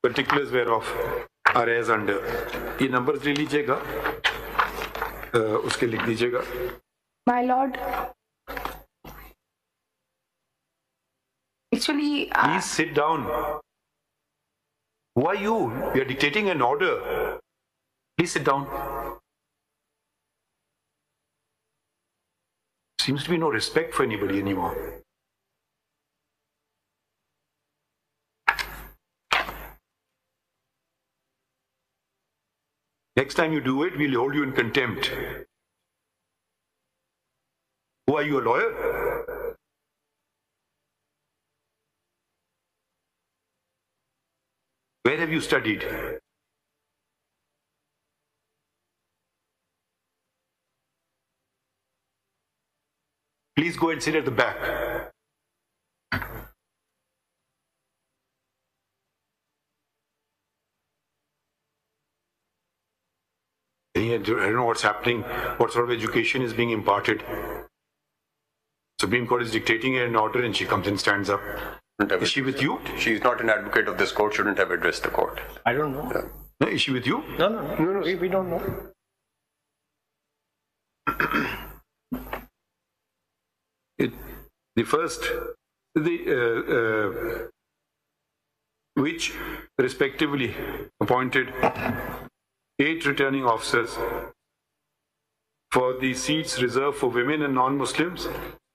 particulars whereof are as under. ये numbers ले लीजिएगा, उसके लिख दीजिएगा. My lord, actually, please sit down. Who are you? You are dictating an order. Please sit down. Seems to be no respect for anybody anymore. Next time you do it, we'll hold you in contempt. Who are you, a lawyer? Where have you studied? Please go and sit at the back. I don't know what's happening, what sort of education is being imparted. Supreme Court is dictating an order and she comes and stands up. Is she with you? She's not an advocate of this court, shouldn't have addressed the court. I don't know. Yeah. No, is she with you? No, we don't know. Which respectively appointed 8 returning officers for the seats reserved for women and non-Muslims,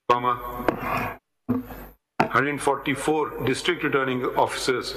144 district returning officers